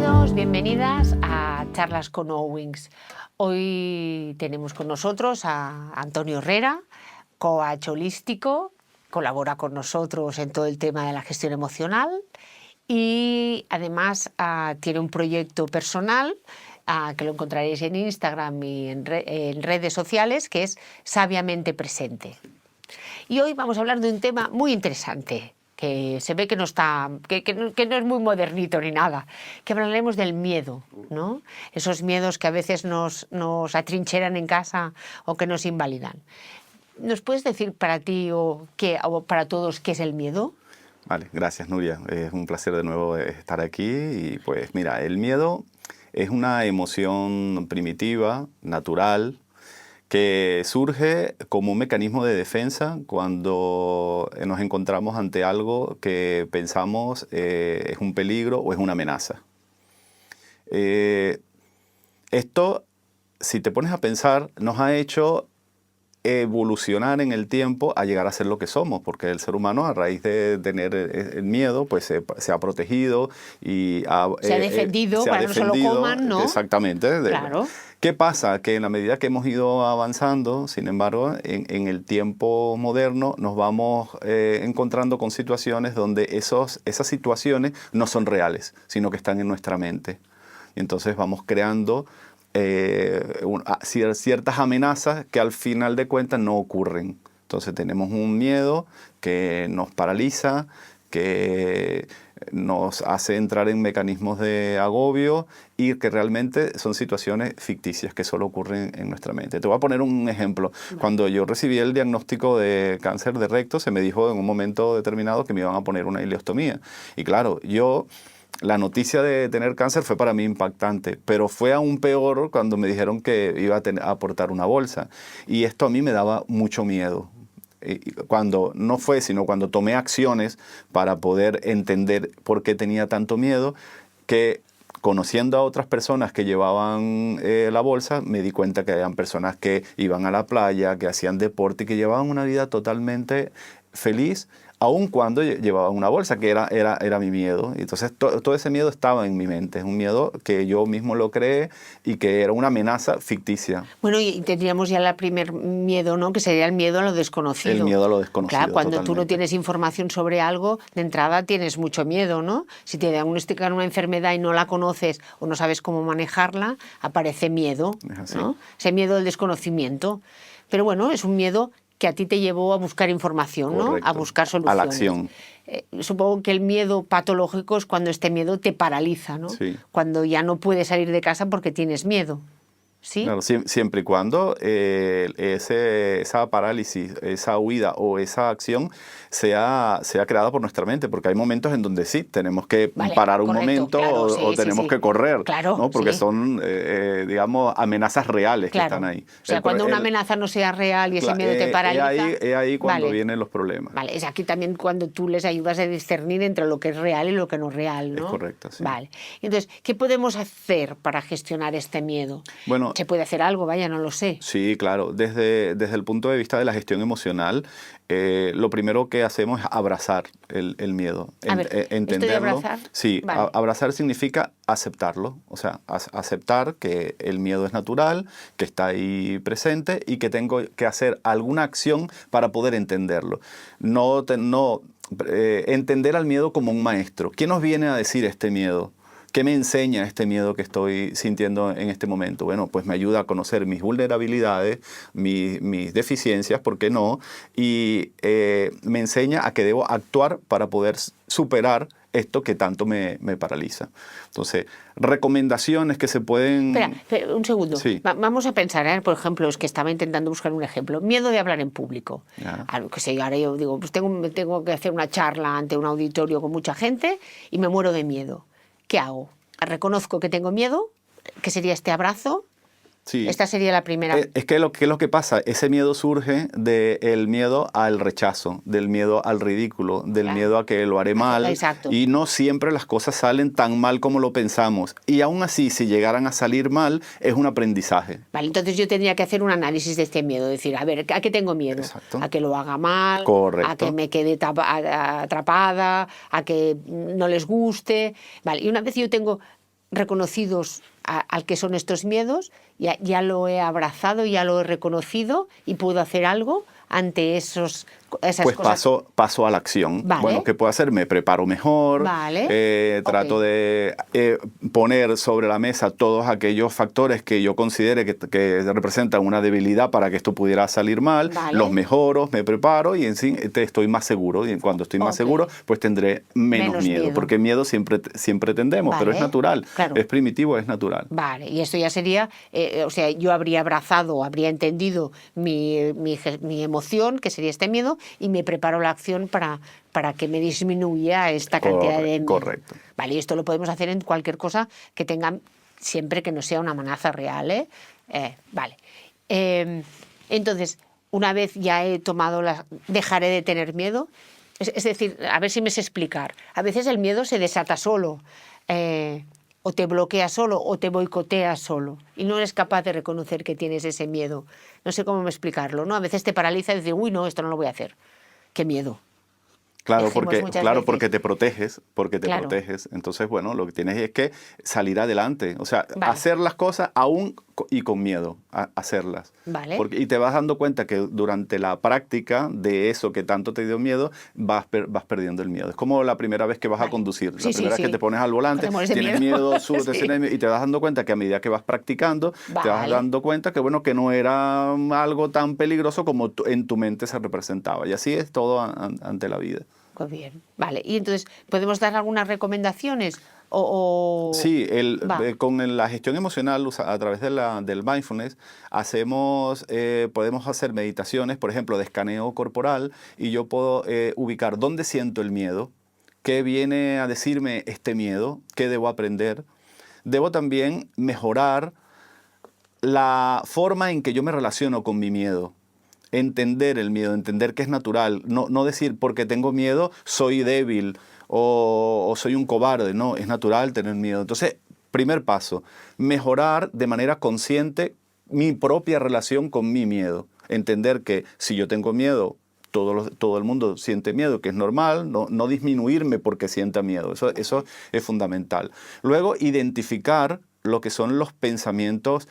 Bienvenidos, bienvenidas a Charlas con Owings. Hoy tenemos con nosotros a Antonio Herrera, coach holístico, colabora con nosotros en todo el tema de la gestión emocional y además tiene un proyecto personal que lo encontraréis en Instagram y en redes sociales, que es Sabiamente Presente. Y hoy vamos a hablar de un tema muy interesante, que se ve que no está, que no es muy modernito ni nada, que hablaremos del miedo, ¿no? Esos miedos que a veces nos atrincheran en casa o que nos invalidan. ¿Nos puedes decir para ti o para todos qué es el miedo? Vale, gracias Nuria. Es un placer de nuevo estar aquí. Y pues mira, el miedo es una emoción primitiva, natural, que surge como un mecanismo de defensa cuando nos encontramos ante algo que pensamos es un peligro o es una amenaza. Esto, si te pones a pensar, nos ha hecho evolucionar en el tiempo a llegar a ser lo que somos, porque el ser humano, a raíz de tener el miedo, pues se ha protegido y se ha defendido para que no se lo coman, ¿no? Exactamente. Claro. ¿Qué pasa? Que en la medida que hemos ido avanzando, sin embargo, en el tiempo moderno nos vamos encontrando con situaciones donde esas situaciones no son reales, sino que están en nuestra mente. Y entonces vamos creando ciertas amenazas que al final de cuentas no ocurren. Entonces tenemos un miedo que nos paraliza, que nos hace entrar en mecanismos de agobio y que realmente son situaciones ficticias que solo ocurren en nuestra mente. Te voy a poner un ejemplo. Cuando yo recibí el diagnóstico de cáncer de recto, se me dijo en un momento determinado que me iban a poner una ileostomía. Y claro, la noticia de tener cáncer fue para mí impactante, pero fue aún peor cuando me dijeron que iba a aportar una bolsa. Y esto a mí me daba mucho miedo. Cuando no fue, sino cuando tomé acciones para poder entender por qué tenía tanto miedo, que conociendo a otras personas que llevaban la bolsa, me di cuenta que habían personas que iban a la playa, que hacían deporte y que llevaban una vida totalmente feliz, aun cuando llevaban una bolsa, que era mi miedo. Entonces todo ese miedo estaba en mi mente, es un miedo que yo mismo lo creé y que era una amenaza ficticia. Bueno, y tendríamos ya el primer miedo, ¿no? Que sería el miedo a lo desconocido. El miedo a lo desconocido, claro, cuando totalmente. Tú no tienes información sobre algo, de entrada tienes mucho miedo, ¿no? Si te diagnostican una enfermedad y no la conoces o no sabes cómo manejarla, aparece miedo, ¿no? Ese miedo del desconocimiento. Pero bueno, es un miedo que a ti te llevó a buscar información, ¿no? Correcto. A buscar soluciones. A la acción. Supongo que el miedo patológico es cuando este miedo te paraliza, ¿no? Sí. Cuando ya no puedes salir de casa porque tienes miedo. ¿Sí? Claro, siempre y cuando esa parálisis, esa huida o esa acción sea creada por nuestra mente, porque hay momentos en donde sí, tenemos que parar un momento, claro, o tenemos que correr, claro, ¿no? Porque son, digamos, amenazas reales que están ahí. O sea, cuando una amenaza no sea real y ese miedo te paraliza... Es ahí cuando vienen los problemas. Vale, es aquí también cuando tú les ayudas a discernir entre lo que es real y lo que no es real, ¿no? Es correcto, sí. Vale. Entonces, ¿qué podemos hacer para gestionar este miedo? Bueno, ¿se puede hacer algo? Vaya, no lo sé. Sí, claro. Desde el punto de vista de la gestión emocional, lo primero que hacemos es abrazar el miedo. ¿Esto de abrazar? Sí, vale. Abrazar significa aceptarlo. O sea, aceptar que el miedo es natural, que está ahí presente y que tengo que hacer alguna acción para poder entenderlo. Entender al miedo como un maestro. ¿Qué nos viene a decir este miedo? ¿Qué me enseña este miedo que estoy sintiendo en este momento? Bueno, pues me ayuda a conocer mis vulnerabilidades, mis deficiencias, ¿por qué no? Y me enseña a que debo actuar para poder superar esto que tanto me paraliza. Entonces, recomendaciones que se pueden... Espera, un segundo. Sí. Vamos a pensar, por ejemplo, es que estaba intentando buscar un ejemplo. Miedo de hablar en público. Algo que sé, ahora yo digo, pues tengo que hacer una charla ante un auditorio con mucha gente y me muero de miedo. ¿Qué hago? Reconozco que tengo miedo, que sería este abrazo. Sí. Esta sería la primera. Es que lo que pasa, ese miedo surge del miedo al rechazo, del miedo al ridículo, del miedo a que lo haré mal. Exacto. Y no siempre las cosas salen tan mal como lo pensamos. Y aún así, si llegaran a salir mal, es un aprendizaje. Vale, entonces yo tendría que hacer un análisis de este miedo, decir, a ver, ¿a qué tengo miedo? Exacto. A que lo haga mal, correcto, a que me quede atrapada, a que no les guste. Vale, y una vez yo tengo reconocidos al que son estos miedos, ya lo he abrazado, ya lo he reconocido y puedo hacer algo ante esas pues cosas. paso a la acción. Vale. Bueno, ¿qué puedo hacer? Me preparo mejor, Vale. trato de poner sobre la mesa todos aquellos factores que yo considere que representan una debilidad para que esto pudiera salir mal, Vale. los mejoro, me preparo y en sí estoy más seguro. Y cuando estoy más seguro, pues tendré menos miedo, porque miedo siempre tendemos, pero es natural, claro. Es primitivo, es natural. Vale, y esto ya sería, o sea, yo habría abrazado, habría entendido mi emoción, que sería este miedo, y me preparo la acción para que me disminuya esta cantidad de miedo. Correcto. Vale, y esto lo podemos hacer en cualquier cosa que tenga, siempre que no sea una amenaza real, ¿eh? Vale. Entonces, una vez ya he tomado dejaré de tener miedo. Es decir, a ver si me sé explicar. A veces el miedo se desata solo. O te bloquea solo o te boicotea solo y no eres capaz de reconocer que tienes ese miedo. No sé cómo explicarlo, ¿no? A veces te paraliza y dices, uy, no, esto no lo voy a hacer. ¡Qué miedo! Claro, porque te proteges, Entonces, bueno, lo que tienes es que salir adelante. O sea, hacer las cosas aún y con miedo, hacerlas. Vale. Y te vas dando cuenta que durante la práctica de eso que tanto te dio miedo, vas perdiendo el miedo. Es como la primera vez que vas a conducir. La primera vez que te pones al volante, tienes miedo, subes, y te vas dando cuenta que a medida que vas practicando, te vas dando cuenta que, bueno, que no era algo tan peligroso como en tu mente se representaba. Y así es todo ante la vida. Pues bien, vale. Y entonces, ¿podemos dar algunas recomendaciones? Sí, con la gestión emocional a través del mindfulness podemos hacer meditaciones, por ejemplo, de escaneo corporal, y yo puedo ubicar dónde siento el miedo, qué viene a decirme este miedo, qué debo aprender. Debo también mejorar la forma en que yo me relaciono con mi miedo. Entender el miedo, entender que es natural, no decir porque tengo miedo soy débil o soy un cobarde, no, es natural tener miedo. Entonces, primer paso, mejorar de manera consciente mi propia relación con mi miedo, entender que si yo tengo miedo, todo el mundo siente miedo, que es normal, no disminuirme porque sienta miedo, eso es fundamental. Luego, identificar lo que son los pensamientos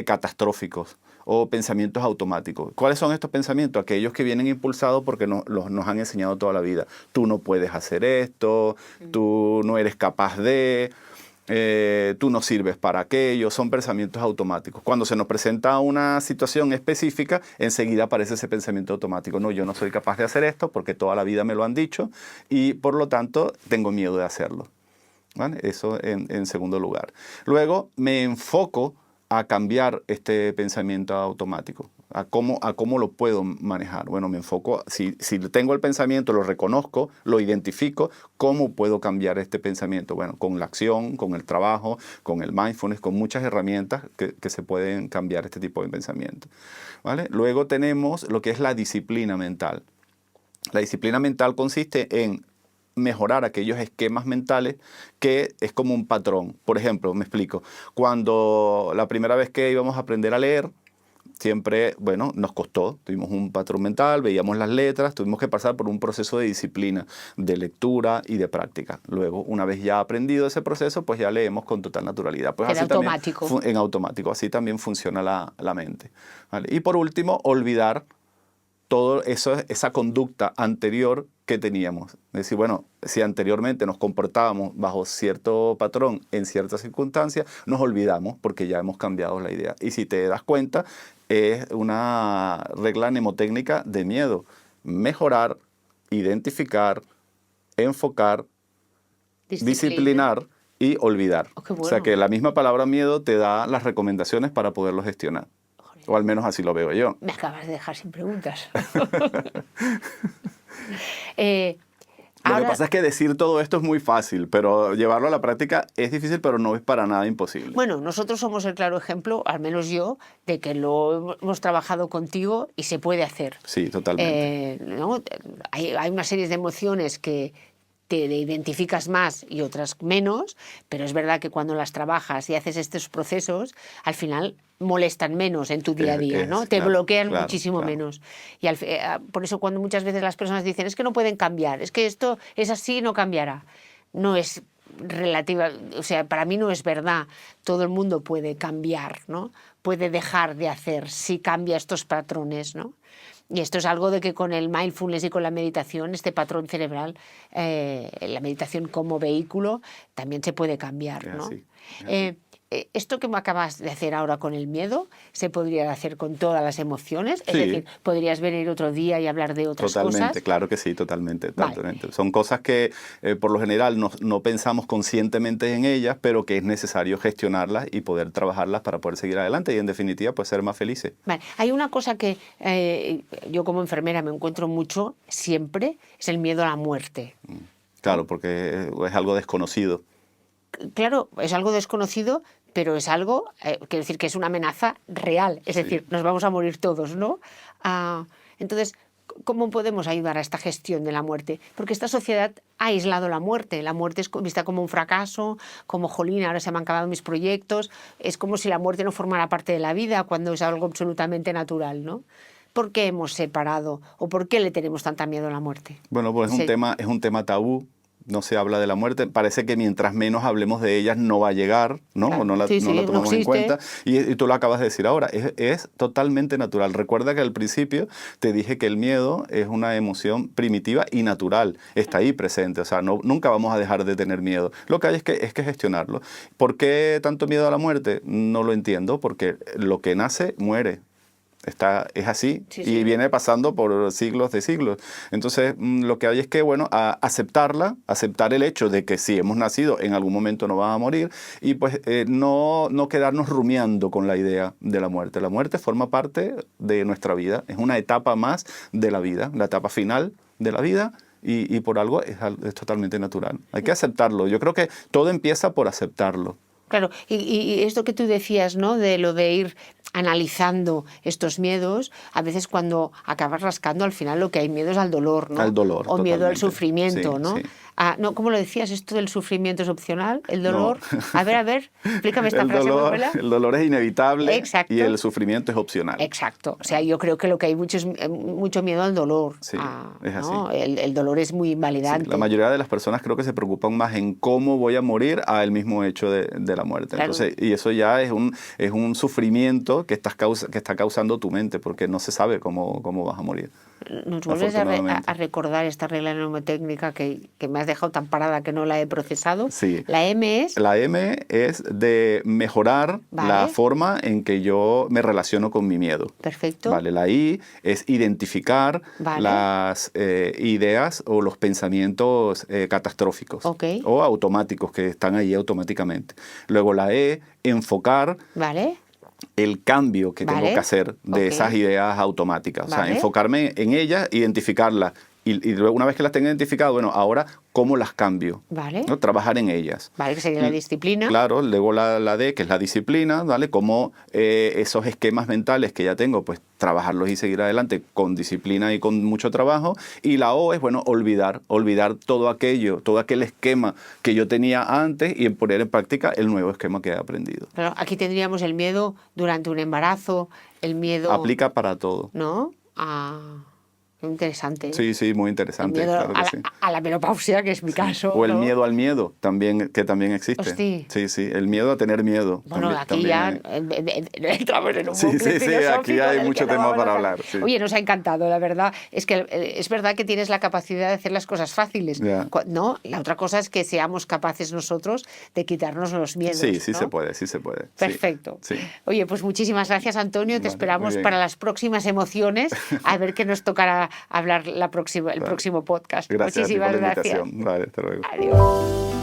catastróficos o pensamientos automáticos. ¿Cuáles son estos pensamientos? Aquellos que vienen impulsados porque nos han enseñado toda la vida. Tú no puedes hacer esto, tú no eres capaz de, tú no sirves para aquello. Son pensamientos automáticos. Cuando se nos presenta una situación específica, enseguida aparece ese pensamiento automático. No, yo no soy capaz de hacer esto porque toda la vida me lo han dicho y por lo tanto tengo miedo de hacerlo. ¿Vale? Eso en segundo lugar. Luego me enfoco a cambiar este pensamiento automático, a cómo lo puedo manejar. Bueno, me enfoco, si tengo el pensamiento, lo reconozco, lo identifico, ¿cómo puedo cambiar este pensamiento? Bueno, con la acción, con el trabajo, con el mindfulness, con muchas herramientas que se pueden cambiar este tipo de pensamiento. ¿Vale? Luego tenemos lo que es la disciplina mental. La disciplina mental consiste en mejorar aquellos esquemas mentales que es como un patrón. Por ejemplo, me explico, cuando la primera vez que íbamos a aprender a leer, siempre, bueno, nos costó, tuvimos un patrón mental, veíamos las letras, tuvimos que pasar por un proceso de disciplina, de lectura y de práctica. Luego, una vez ya aprendido ese proceso, pues ya leemos con total naturalidad. Pues en automático. En automático, así también funciona la mente. ¿Vale? Y por último, olvidar todo esa conducta anterior que teníamos. Es decir, bueno, si anteriormente nos comportábamos bajo cierto patrón en ciertas circunstancias, nos olvidamos porque ya hemos cambiado la idea. Y si te das cuenta, es una regla mnemotécnica de miedo. Mejorar, identificar, enfocar, disciplinar y olvidar. Oh, qué bueno. O sea que la misma palabra miedo te da las recomendaciones para poderlo gestionar. O al menos así lo veo yo. Me acabas de dejar sin preguntas. Lo que pasa es que decir todo esto es muy fácil, pero llevarlo a la práctica es difícil, pero no es para nada imposible. Bueno, nosotros somos el claro ejemplo, al menos yo, de que lo hemos trabajado contigo y se puede hacer. Sí, totalmente. ¿No? Hay una serie de emociones que te identificas más y otras menos, pero es verdad que cuando las trabajas y haces estos procesos, al final molestan menos en tu día a día, ¿no? Te bloquean muchísimo menos. Y por eso cuando muchas veces las personas dicen, es que no pueden cambiar, es que esto es así, no cambiará. No es relativa, o sea, para mí no es verdad. Todo el mundo puede cambiar, ¿no? Puede dejar de hacer si cambia estos patrones, ¿no? Y esto es algo de que con el mindfulness y con la meditación, este patrón cerebral, la meditación como vehículo, también se puede cambiar, ¿no? Esto que me acabas de hacer ahora con el miedo, ¿se podría hacer con todas las emociones? Es decir, ¿podrías venir otro día y hablar de otras cosas? Totalmente, claro que sí, totalmente. Son cosas que por lo general no pensamos conscientemente en ellas, pero que es necesario gestionarlas y poder trabajarlas para poder seguir adelante y en definitiva pues ser más felices. Vale. Hay una cosa que yo como enfermera me encuentro mucho siempre, es el miedo a la muerte. Claro, porque es algo desconocido. Claro, es algo desconocido, pero es algo, quiero decir, que es una amenaza real. Es decir, nos vamos a morir todos, ¿no? Entonces, ¿cómo podemos ayudar a esta gestión de la muerte? Porque esta sociedad ha aislado la muerte. La muerte es vista como un fracaso, como, jolín, ahora se me han acabado mis proyectos. Es como si la muerte no formara parte de la vida, cuando es algo absolutamente natural, ¿no? ¿Por qué hemos separado o por qué le tenemos tanta miedo a la muerte? Bueno, pues es un tema tabú. No se habla de la muerte. Parece que mientras menos hablemos de ellas no va a llegar, ¿no? Claro. O no la tomamos en cuenta. Y tú lo acabas de decir ahora. Es totalmente natural. Recuerda que al principio te dije que el miedo es una emoción primitiva y natural. Está ahí presente. O sea, nunca vamos a dejar de tener miedo. Lo que hay es que gestionarlo. ¿Por qué tanto miedo a la muerte? No lo entiendo. Porque lo que nace, muere. Es así y viene pasando por siglos de siglos. Entonces, lo que hay es que, bueno, aceptar el hecho de que si hemos nacido, en algún momento nos vamos a morir y pues no quedarnos rumiando con la idea de la muerte. La muerte forma parte de nuestra vida, es una etapa más de la vida, la etapa final de la vida. Y por algo es totalmente natural. Hay que aceptarlo. Yo creo que todo empieza por aceptarlo. Claro, y esto que tú decías, ¿no? De lo de ir analizando estos miedos, a veces cuando acabas rascando, al final lo que hay miedo es al dolor, ¿no? Al dolor, o totalmente. miedo al sufrimiento, ¿no? Sí. No, ¿cómo lo decías? ¿Esto del sufrimiento es opcional? ¿El dolor? No. A ver, explícame esta frase. El dolor es inevitable. Exacto. Y el sufrimiento es opcional. Exacto. O sea, yo creo que lo que hay mucho miedo al dolor. Sí, es así. ¿No? El dolor es muy invalidante. Sí, la mayoría de las personas creo que se preocupan más en cómo voy a morir al mismo hecho de la muerte. Claro. Entonces, y eso ya es un sufrimiento que está causando tu mente, porque no se sabe cómo vas a morir. ¿Nos vuelves a recordar esta regla mnemotécnica que me has dejado tan parada que no la he procesado? Sí. La M es... La M es de mejorar la forma en que yo me relaciono con mi miedo. Perfecto. Vale. La I es identificar las ideas o los pensamientos catastróficos o automáticos que están ahí automáticamente. Luego la E, enfocar... Vale. El cambio que tengo que hacer de esas ideas automáticas. O sea, enfocarme en ellas, identificarlas. Y luego, una vez que las tenga identificadas, bueno, ahora, ¿cómo las cambio? Vale. ¿No? Trabajar en ellas. Vale, que sería la disciplina. Claro, luego la D, que es la disciplina, ¿vale? Cómo esos esquemas mentales que ya tengo, pues trabajarlos y seguir adelante con disciplina y con mucho trabajo. Y la O es, bueno, olvidar todo aquel esquema que yo tenía antes y poner en práctica el nuevo esquema que he aprendido. Pero aquí tendríamos el miedo durante un embarazo, el miedo... Aplica para todo. ¿No? Interesante. Sí, muy interesante. El miedo claro que a la menopausia, que es mi caso. O el miedo al miedo, que también existe. Hostia. Sí, el miedo a tener miedo. Bueno, también, aquí también ya entramos en un sí, aquí hay mucho tema para hablar. Sí. Oye, nos ha encantado, la verdad. Es que es verdad que tienes la capacidad de hacer las cosas fáciles. Yeah. ¿No? La otra cosa es que seamos capaces nosotros de quitarnos los miedos. Sí, ¿no? se puede. Perfecto. Sí. Oye, pues muchísimas gracias, Antonio. Te esperamos para las próximas emociones, a ver qué nos tocará hablar el próximo podcast. Gracias Muchísimas por la gracias. invitación. Vale, hasta luego. Adiós.